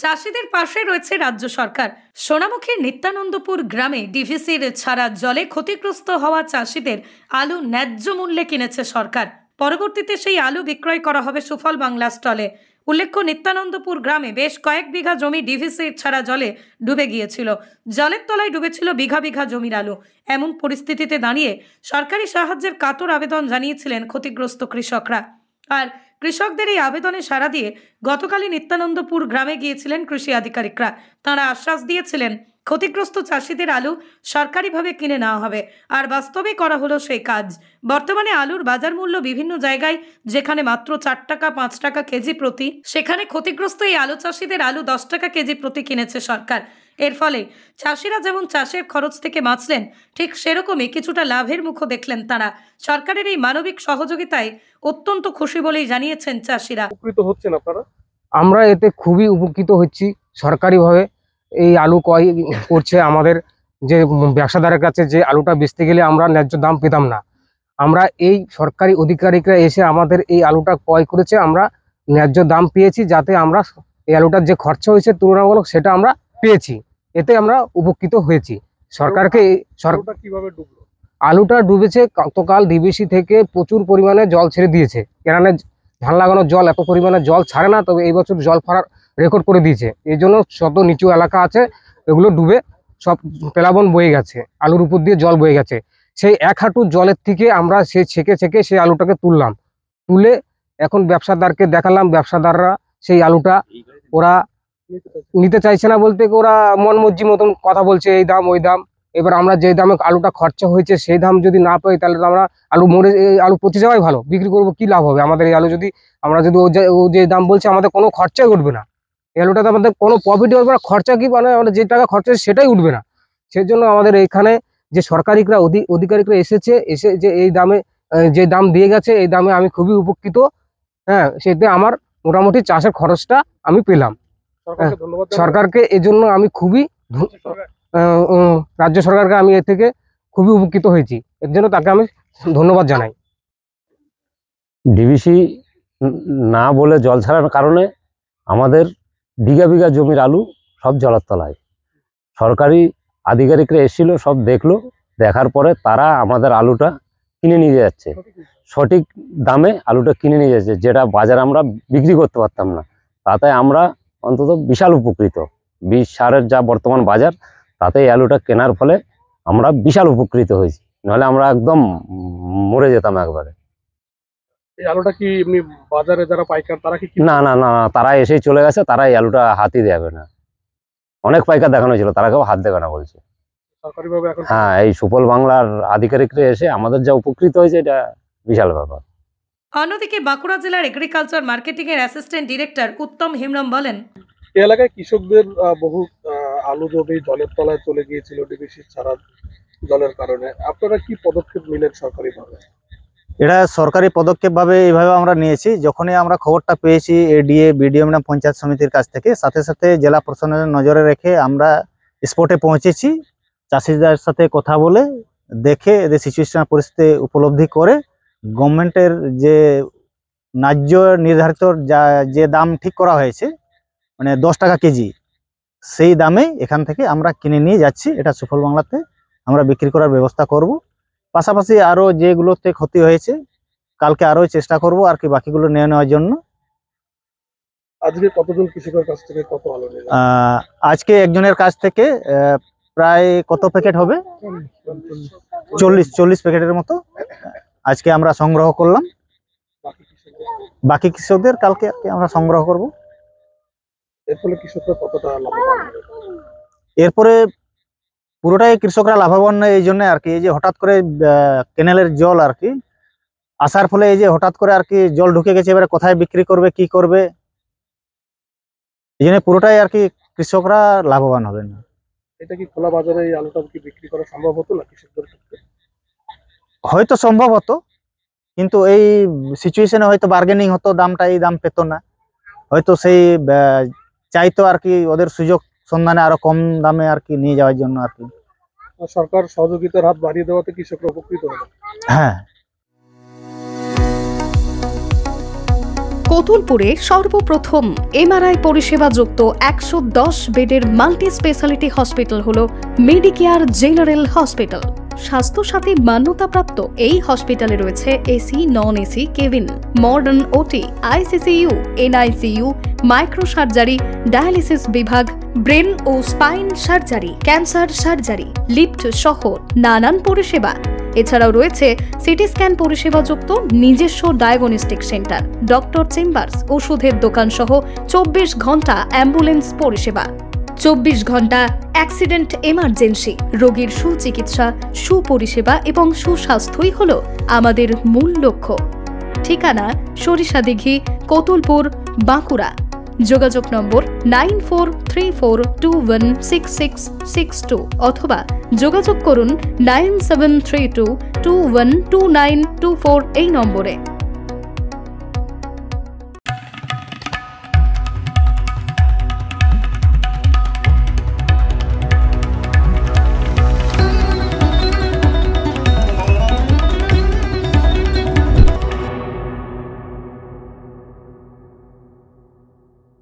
চাষিদের পাশে রয়েছে রাজ্য সরকার। সোনামুখীর নিত্যানন্দপুর গ্রামে ডিভিসির ছাড়া জলে ক্ষতিগ্রস্ত হওয়া চাষিদের আলু ন্যায্য মূল্যে কিনেছে সরকার। পরবর্তীতে সেই আলু বিক্রয় করা হবে সুফল বাংলা স্টলে। উল্লেখ্য, নিত্যানন্দপুর গ্রামে বেশ কয়েক বিঘা জমি ডিভিসির ছাড়া জলে ডুবে গিয়েছিল। জলের তলায় ডুবেছিল বিঘা বিঘা জমির আলু। এমন পরিস্থিতিতে দাঁড়িয়ে সরকারি সাহায্যের কাতর আবেদন জানিয়েছিলেন ক্ষতিগ্রস্ত কৃষকরা। আর কৃষকদের এই আবেদনে সাড়া দিয়ে গতকালই নিত্যানন্দপুর গ্রামে গিয়েছিলেন কৃষি আধিকারিকরা। তাঁরা আশ্বাস দিয়েছিলেন ক্ষতিগ্রস্ত চাষিদের আলু সরকারিভাবে কিনে নেওয়া হবে। আর বাস্তবে করা হলো সেই কাজ। বর্তমানে আলুর বাজার মূল্য বিভিন্ন জায়গায় যেখানে মাত্র 4 টাকা 5 টাকা কেজি প্রতি, সেখানে ক্ষতিগ্রস্ত এই আলু চাষিদের আলু 10 টাকা কেজি প্রতি কিনেছে সরকার। এর ফলে চাষিরা যেমন চাষের খরচ থেকে বাঁচলেন, ঠিক সেরকমই কিছুটা লাভের মুখও দেখলেন তারা। সরকারের এই মানবিক সহযোগিতায় অত্যন্ত খুশি বলেই জানিয়েছেন চাষিরা। উপকৃত হচ্ছেন আপনারা? আমরা এতে খুবই উপকৃত হচ্ছি। সরকারিভাবে এই আলু ক্রয় করছে। আমাদের যে ব্যবসাদারের কাছে যে আলুটা বেচতে গেলে আমরা ন্যায্য দাম পেতাম না, আমরা এই সরকারি আধিকারিকরা এসে আমাদের এই আলুটা ক্রয় করেছে। আমরা ন্যায্য দাম পেয়েছি, যাতে আমরা এই আলুটার যে খরচা হয়েছে তুলনামূলক সেটা আমরা পেয়েছি। এতে আমরা উপকৃত হয়েছি। সরকারকে কিভাবে ডুবলো? আলুটা ডুবেছে গতকাল ডিবিসি থেকে প্রচুর পরিমাণে জল ছেড়ে দিয়েছে। কেননা ধান লাগানোর জল এত পরিমাণে জল ছাড়ে না, তবে এই বছর জল ফাড়ার রেকর্ড করে দিয়েছে। এই জন্য শত নিচু এলাকা আছে, এগুলো ডুবে সব প্লাবন বয়ে গেছে, আলুর উপর দিয়ে জল বয়ে গেছে। সেই 1 হাঁটু জলের থেকে আমরা সেই ছেঁকে সেই আলুটাকে তুলে এখন ব্যবসাদারকে দেখালাম। ব্যবসাদাররা সেই আলুটা ওরা নিতে চাইছে না, বলতে ওরা মন মর্জি মতন কথা বলছে, এই দাম ওই দাম। এবার আমরা যে দামে আলুটা খরচা হয়েছে সেই দাম যদি না পাই, তাহলে তো আমরা আলু পচে যাওয়াই ভালো। বিক্রি করবো, কি লাভ হবে আমাদের? এই আলু যদি ও যে দাম বলছে, আমাদের কোনো খরচাই উঠবে না। এই আলুটাতে আমাদের কোনো প্রফিট হবে না। খরচা কি, মানে আমাদের যে টাকা খরচা সেটাই উঠবে না। সেই জন্য আমাদের এখানে যে সরকারিকরা আধিকারিকরা এসে যে এই দামে যে দাম দিয়ে গেছে, এই দামে আমি খুবই উপকৃত। হ্যাঁ, সেতে আমার মোটামুটি চাষের খরচটা আমি পেলাম। সরকারকে এই জন্য আমি খুবই রাজ্য সরকারকে আমি এর থেকে খুবই উপকৃত হয়েছি। এর জন্য তাকে আমি ধন্যবাদ জানাই। ডিভিসি না বলে জল ছাড়ার কারণে আমাদের বিঘা বিঘা জমির আলু সব জলের তলায়। সরকারি আধিকারিকরা এসেছিল, সব দেখলো, দেখার পরে তারা আমাদের আলুটা কিনে নিয়ে যাচ্ছে। সঠিক দামে আলুটা কিনে নিয়ে যাচ্ছে, যেটা বাজারে আমরা বিক্রি করতে পারতাম না। তাতে আমরা অন্তত বিশাল উপকৃত। বিষ সারের যা বর্তমান বাজার, তাতে এই আলুটা কেনার ফলে আমরা বিশাল উপকৃত হয়েছি। নাহলে আমরা একদম মরে যেতাম একবারে। এই আলুটা কি এমনি বাজারে যারা পাইকার তারা কি? না না না, তারা এসেই চলে গেছে, তারা এই আলুটা হাতই দেবে না। অনেক পাইকার দেখানো ছিল, তারা কেউ হাত দেবে না বলছে। সরকারিভাবে এখন হ্যাঁ, এই সুফল বাংলার আধিকারিকরা এসে আমাদের যা উপকৃত হয়েছে, এটা বিশাল ব্যাপার। অন্যদিকে বাঁকুড়া জেলার এগ্রিকালচার মার্কেটিং এর অ্যাসিস্ট্যান্ট ডিরেক্টর উত্তম হেমব্রম বলেন, এই এলাকায় কৃষকদের বহু আলু জমি জলের তলায় চলে গিয়েছিল ডিভিসি ছাড়া জলের কারণে। আপনারা কি পদক্ষেপ নিলেন সরকারিভাবে? এটা সরকারি পদক্ষেপ ভাবে এইভাবে আমরা নিয়েছি। যখনই আমরা খবরটা পেয়েছি এডিএ বিডিও ম্যাডাম পঞ্চায়েত সমিতির কাছ থেকে, সাথে সাথে জেলা প্রশাসনের নজরে রেখে আমরা স্পটে পৌঁছেছি। চাষিদের সাথে কথা বলে দেখে এদের সিচুয়েশন পরিস্থিতি উপলব্ধি করে গভর্নমেন্টের যে ন্যায্য নির্ধারিত যে দাম ঠিক করা হয়েছে, মানে 10 টাকা কেজি, সেই দামে এখান থেকে আমরা কিনে নিয়ে যাচ্ছি। এটা সুফল বাংলাতে আমরা বিক্রি করার ব্যবস্থা করব। পাশাপাশি আরো যেগুলোতে ক্ষতি হয়েছে কালকে আরো চেষ্টা করব আর কি বাকিগুলো নিয়ে নেওয়ার জন্য। আজকে কতজন কৃষকের কাছ থেকে কত আলু নিলেন? আজকে একজনের কাছ থেকে প্রায় কত প্যাকেট হবে, 40 প্যাকেটের মতো আজকে আমরা সংগ্রহ করলাম। বাকি কৃষকদের কালকে আর কি আমরা সংগ্রহ করব। এর ফলে কৃষকরা কতটা লাভবান হবে? এরপরে পুরোটাই কৃষকরা লাভবান নয় এই জন্য আর কি, এই যে হঠাৎ করে কেনেলের জল আর কি আসার ফলে এই যে হঠাৎ করে আর কি জল ঢুকে গেছে, এবারে কোথায় বিক্রি করবে কি করবে, এই জন্য পুরোটাই আর কি কৃষকরা লাভবান হবেন না। এটা কি খোলা বাজারে এই আলুটা কি বিক্রি করা সম্ভব হতো না কৃষকদের ক্ষেত্রে? হয়তো সম্ভব হতো, কিন্তু এই সিচুয়েশনে হয়তো বার্গেনিং হতো, দামটা এই দাম পেত না, হয়তো সেই চাইতো আর কি ওদের সুযোগ সন্ধানে আরো কম দামে আর কি নিয়ে যাওয়ার জন্য আর কি। সরকার সহযোগিতার হাত বাড়িয়ে দেওয়াতে কৃষকরা উপকৃত হবে। হ্যাঁ। কোতুলপুরে সর্বপ্রথম এমআরআই পরিষেবা যুক্ত 110 বেডের মাল্টি স্পেশালিটি হসপিটাল হল মেডিকেয়ার জেনারেল হসপিটাল। স্বাস্থ্যসাথী মান্যতাপ্রাপ্ত এই হসপিটালে রয়েছে AC, non AC cabin, modern OT, ICCU, NICU, micro surgery, dialysis বিভাগ, ব্রেন ও spine surgery, cancer surgery, lift সহ নানান পরিষেবা। এছাড়াও রয়েছে সিটি স্ক্যান পরিষেবা যুক্ত নিজস্ব ডায়াগনস্টিক সেন্টার, ডক্টর চেম্বার্স, ওষুধের দোকান সহ 24 ঘন্টা অ্যাম্বুলেন্স পরিষেবা। 24 ঘন্টা অ্যাক্সিডেন্ট এমার্জেন্সি, রোগীর সুচিকিৎসা, সুপরিষেবা এবং সুস্বাস্থ্যই হল আমাদের মূল লক্ষ্য। ঠিকানা সরিষাদিঘি, কোতুলপুর, বাঁকুড়া। যোগাযোগ নম্বর 9434216662 অথবা যোগাযোগ করুন 9732212924 এই নম্বরে।